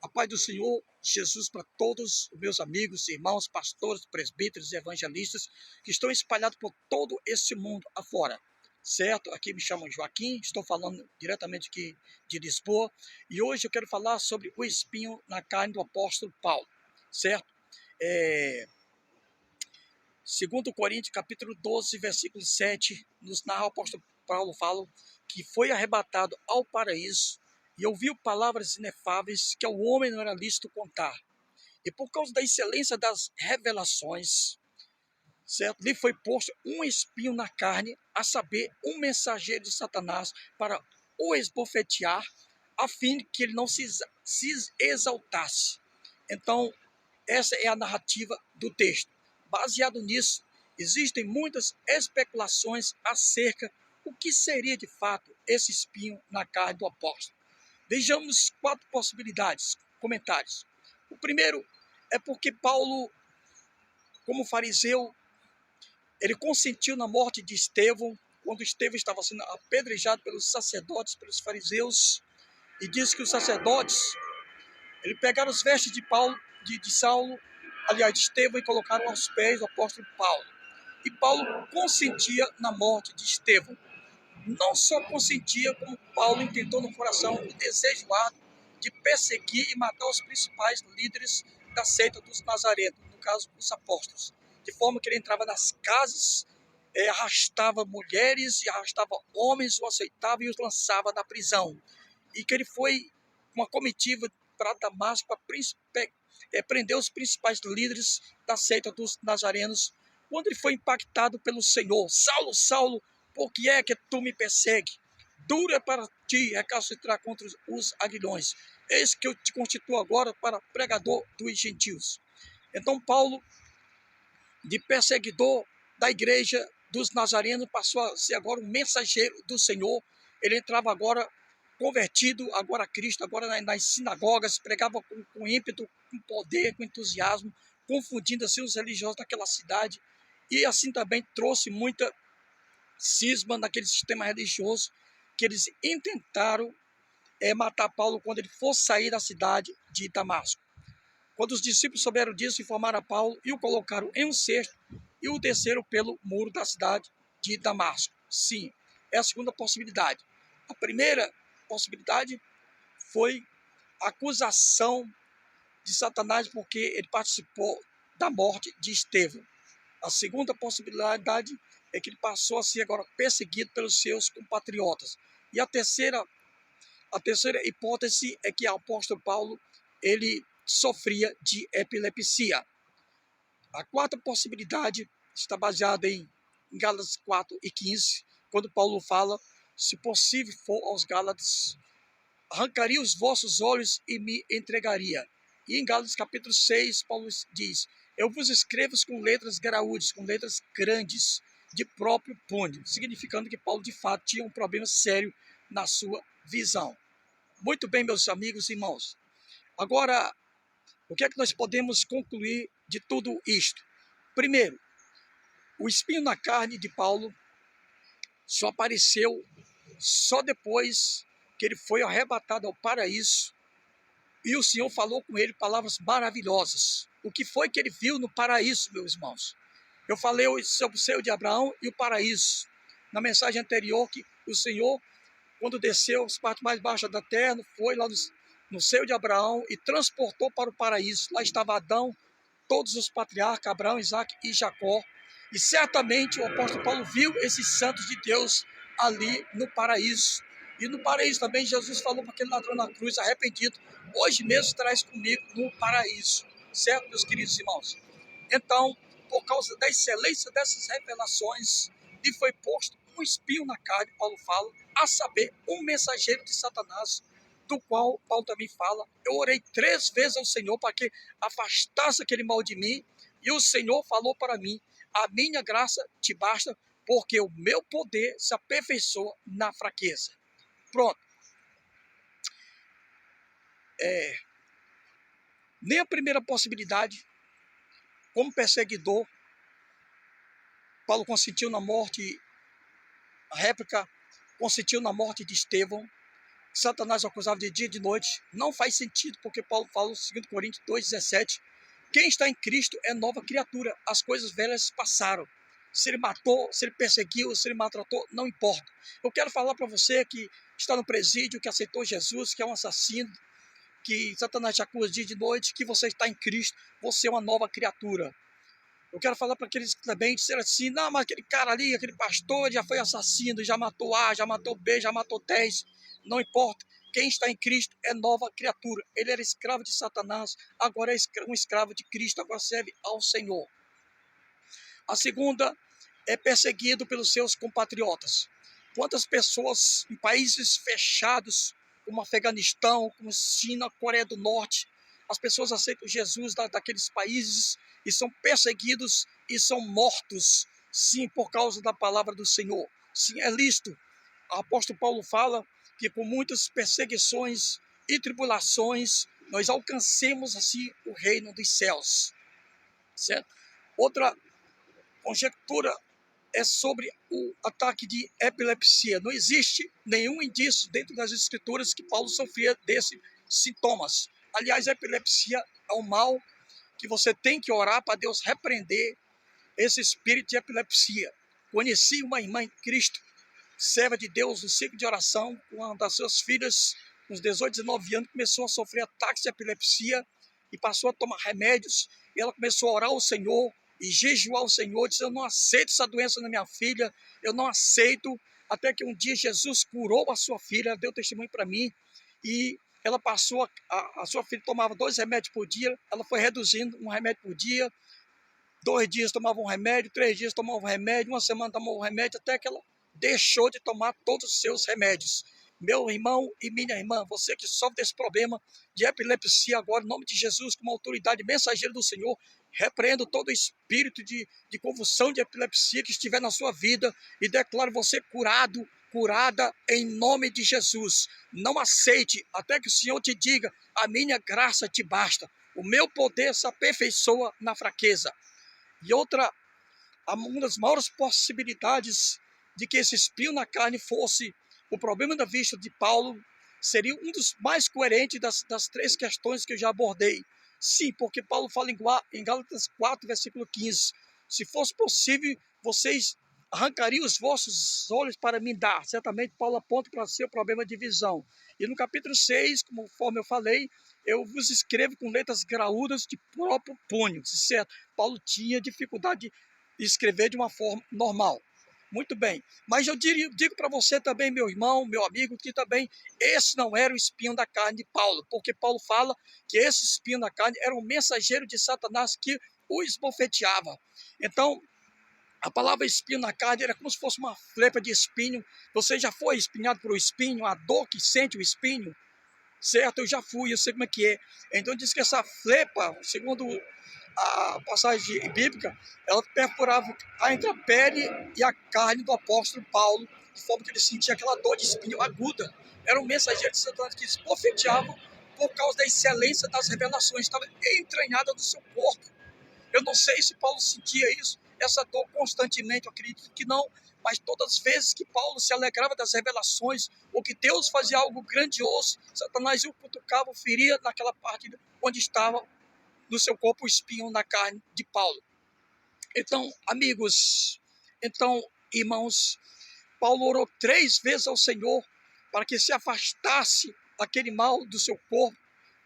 A paz do Senhor Jesus para todos os meus amigos, irmãos, pastores, presbíteros e evangelistas que estão espalhados por todo esse mundo afora, certo? Aqui me chamo Joaquim, estou falando diretamente aqui de Lisboa e hoje eu quero falar sobre o espinho na carne do apóstolo Paulo, certo? 2 Coríntios capítulo 12, versículo 7, nos narra o apóstolo Paulo fala que foi arrebatado ao paraíso e ouviu palavras inefáveis que ao homem não era lícito contar. E por causa da excelência das revelações, certo? Lhe foi posto um espinho na carne, a saber, um mensageiro de Satanás para o esbofetear, a fim que ele não se exaltasse. Então, essa é a narrativa do texto. Baseado nisso, existem muitas especulações acerca do que seria de fato esse espinho na carne do apóstolo. Vejamos 4 possibilidades, comentários. O primeiro é porque Paulo, como fariseu, ele consentiu na morte de Estevão, quando Estevão estava sendo apedrejado pelos sacerdotes, pelos fariseus, e diz que os sacerdotes, ele pegaram os vestes de Paulo, de Saulo, aliás, de Estevão, e colocaram aos pés do apóstolo Paulo. E Paulo consentia na morte de Estevão. Não só consentia, como Paulo intentou no coração o desejo árduo de perseguir e matar os principais líderes da seita dos nazarenos, no caso, os apóstolos. De forma que ele entrava nas casas, arrastava mulheres e arrastava homens, o aceitava e os lançava na prisão. E que ele foi uma comitiva para Damasco para prender os principais líderes da seita dos nazarenos, quando ele foi impactado pelo Senhor. Saulo, Saulo, por que é que tu me persegue? Duro é para ti recalcitrar contra os aguilhões. Eis que eu te constituo agora para pregador dos gentios. Então Paulo, de perseguidor da igreja dos nazarenos, passou a ser agora um mensageiro do Senhor. Ele entrava agora convertido agora a Cristo, agora nas sinagogas, pregava com ímpeto, com poder, com entusiasmo, confundindo assim os religiosos daquela cidade, e assim também trouxe muita cisma naquele sistema religioso, que eles intentaram matar Paulo quando ele fosse sair da cidade de Damasco. Quando os discípulos souberam disso, informaram a Paulo e o colocaram em um cesto e o desceram pelo muro da cidade de Damasco. Sim, é a segunda possibilidade. A primeira possibilidade foi a acusação de Satanás porque ele participou da morte de Estevão. A segunda possibilidade é que ele passou a ser agora perseguido pelos seus compatriotas. E a terceira hipótese é que o apóstolo Paulo ele sofria de epilepsia. A quarta possibilidade está baseada em Gálatas 4:15, quando Paulo fala: se possível for aos Gálatas, arrancaria os vossos olhos e me entregaria. E em Gálatas capítulo 6, Paulo diz: eu vos escrevo com letras graúdas, com letras grandes, de próprio punho, significando que Paulo de fato tinha um problema sério na sua visão. Muito bem, meus amigos e irmãos. Agora, o que é que nós podemos concluir de tudo isto? Primeiro, o espinho na carne de Paulo só apareceu só depois que ele foi arrebatado ao paraíso e o Senhor falou com ele palavras maravilhosas. O que foi que ele viu no paraíso, meus irmãos? Eu falei sobre o seio de Abraão e o paraíso. Na mensagem anterior, que o Senhor, quando desceu as partes mais baixas da terra, foi lá no seio de Abraão e transportou para o paraíso. Lá estava Adão, todos os patriarcas, Abraão, Isaac e Jacó. E certamente o apóstolo Paulo viu esses santos de Deus ali no paraíso. E no paraíso também Jesus falou para aquele ladrão na cruz, arrependido: hoje mesmo estarás comigo no paraíso. Certo, meus queridos irmãos? Então, por causa da excelência dessas revelações, lhe foi posto um espinho na carne, Paulo fala, a saber, um mensageiro de Satanás, do qual Paulo também fala: eu orei 3 vezes ao Senhor para que afastasse aquele mal de mim, e o Senhor falou para mim: a minha graça te basta, porque o meu poder se aperfeiçoa na fraqueza. Pronto. Nem a primeira possibilidade, como perseguidor, Paulo consentiu na morte, a réplica consentiu na morte de Estevão. que Satanás acusava de dia e de noite, não faz sentido, porque Paulo fala em 2 Coríntios 2,17, quem está em Cristo é nova criatura, as coisas velhas passaram. Se ele matou, se ele perseguiu, se ele maltratou, não importa. Eu quero falar para você que está no presídio, que aceitou Jesus, que é um assassino, que Satanás te acusa dia e de noite, que você está em Cristo, você é uma nova criatura. Eu quero falar para aqueles que também disseram assim, não, mas aquele cara ali, aquele pastor já foi assassino, já matou A, já matou B, já matou 10. Não importa. Quem está em Cristo é nova criatura. Ele era escravo de Satanás, agora é um escravo de Cristo, agora serve ao Senhor. A segunda é perseguido pelos seus compatriotas. Quantas pessoas em países fechados, como Afeganistão, como China, Coreia do Norte, as pessoas aceitam Jesus daqueles países e são perseguidos e são mortos, sim, por causa da palavra do Senhor. Sim, é lícito. O apóstolo Paulo fala que por muitas perseguições e tribulações, nós alcancemos assim o reino dos céus. Certo? Outra conjectura é sobre o ataque de epilepsia. Não existe nenhum indício dentro das escrituras que Paulo sofria desses sintomas. Aliás, a epilepsia é um mal que você tem que orar para Deus repreender esse espírito de epilepsia. Conheci uma irmã em Cristo, serva de Deus, no ciclo de oração, com uma das suas filhas, uns 18, 19 anos, começou a sofrer ataques de epilepsia e passou a tomar remédios. E ela começou a orar ao Senhor e jejuar ao Senhor, disse, eu não aceito essa doença na minha filha, eu não aceito, até que um dia Jesus curou a sua filha, deu testemunho para mim, e ela passou, a sua filha tomava 2 remédios por dia, ela foi reduzindo um remédio por dia, 2 dias tomava um remédio, 3 dias tomava um remédio, uma semana tomava um remédio, até que ela deixou de tomar todos os seus remédios. Meu irmão e minha irmã, você que sofre desse problema de epilepsia agora, em nome de Jesus, como autoridade mensageira do Senhor, repreendo todo espírito de convulsão de epilepsia que estiver na sua vida e declaro você curado, curada em nome de Jesus. Não aceite até que o Senhor te diga, a minha graça te basta, o meu poder se aperfeiçoa na fraqueza. E outra, uma das maiores possibilidades de que esse espinho na carne fosse o problema da vista de Paulo, seria um dos mais coerentes das 3 questões que eu já abordei. Sim, porque Paulo fala em Gálatas 4, versículo 15, se fosse possível, vocês arrancariam os vossos olhos para me dar. Certamente Paulo aponta para o seu problema de visão. E no capítulo 6, conforme eu falei, eu vos escrevo com letras graúdas de próprio punho. Certo? Paulo tinha dificuldade de escrever de uma forma normal. Muito bem, mas eu digo para você também, meu irmão, meu amigo, que também esse não era o espinho da carne de Paulo, porque Paulo fala que esse espinho da carne era um mensageiro de Satanás que o esbofeteava. Então, a palavra espinho na carne era como se fosse uma flecha de espinho. Você já foi espinhado por um espinho, a dor que sente o espinho? Certo, eu já fui, eu sei como é que é. Então diz que essa flecha, segundo a passagem bíblica, ela perfurava entre a pele e a carne do apóstolo Paulo, de forma que ele sentia aquela dor de espinho aguda. Era um mensageiro de Satanás que esbofeteava por causa da excelência das revelações, estava entranhada no seu corpo. Eu não sei se Paulo sentia isso, essa dor constantemente, eu acredito que não, mas todas as vezes que Paulo se alegrava das revelações, ou que Deus fazia algo grandioso, Satanás o cutucava, o feria naquela parte onde estava no seu corpo o espinho na carne de Paulo. Então, amigos, irmãos, Paulo orou 3 vezes ao Senhor para que se afastasse aquele mal do seu corpo,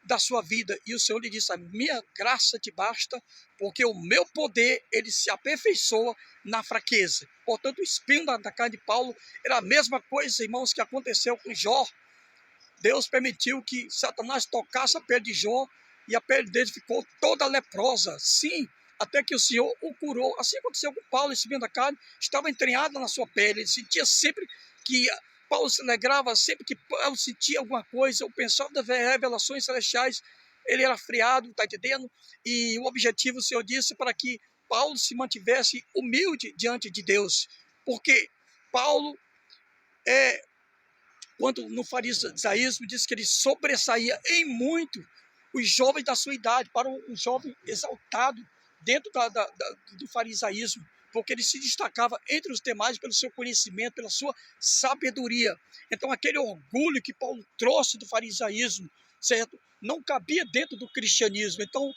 da sua vida, e o Senhor lhe disse, a minha graça te basta, porque o meu poder, ele se aperfeiçoa na fraqueza. Portanto, o espinho da carne de Paulo era a mesma coisa, irmãos, que aconteceu com Jó. Deus permitiu que Satanás tocasse a pele de Jó, e a pele dele ficou toda leprosa, sim, até que o Senhor o curou. Assim aconteceu com Paulo, esse espinho da carne estava entranhado na sua pele, ele sentia sempre que Paulo se alegrava, sempre que Paulo sentia alguma coisa, o pensava das revelações celestiais, ele era friado, está entendendo? E o objetivo, o Senhor disse, para que Paulo se mantivesse humilde diante de Deus, porque Paulo, quando no farisaísmo, diz que ele sobressaía em muito os jovens da sua idade, para um jovem exaltado dentro do farisaísmo, porque ele se destacava entre os demais pelo seu conhecimento, pela sua sabedoria. Então aquele orgulho que Paulo trouxe do farisaísmo, certo? Não cabia dentro do cristianismo. Então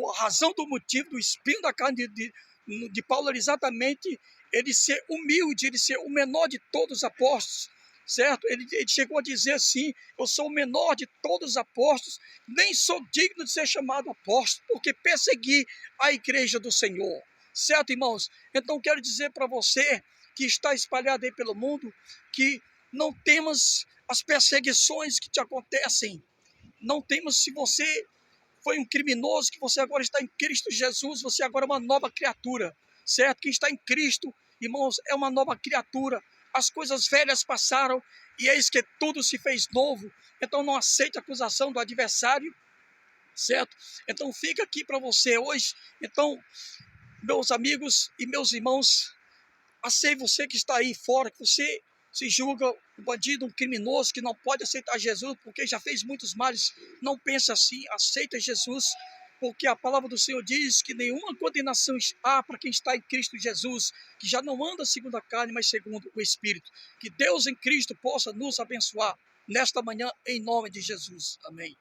a razão do motivo do espinho da carne de Paulo era exatamente ele ser humilde, ele ser o menor de todos os apóstolos, certo? Ele chegou a dizer assim: eu sou o menor de todos os apóstolos, nem sou digno de ser chamado apóstolo, porque persegui a igreja do Senhor, certo, irmãos? Então quero dizer para você que está espalhado aí pelo mundo, que não temas as perseguições que te acontecem, não temas se você foi um criminoso, que você agora está em Cristo Jesus, você agora é uma nova criatura, certo? Quem está em Cristo, irmãos, é uma nova criatura. As coisas velhas passaram e eis que tudo se fez novo. Então não aceite a acusação do adversário, certo? Então fica aqui para você hoje. Então, meus amigos e meus irmãos, aceite você que está aí fora, que você se julga um bandido, um criminoso, que não pode aceitar Jesus porque já fez muitos males. Não pense assim, aceita Jesus, porque a palavra do Senhor diz que nenhuma condenação há para quem está em Cristo Jesus, que já não anda segundo a carne, mas segundo o Espírito. Que Deus em Cristo possa nos abençoar nesta manhã, em nome de Jesus. Amém.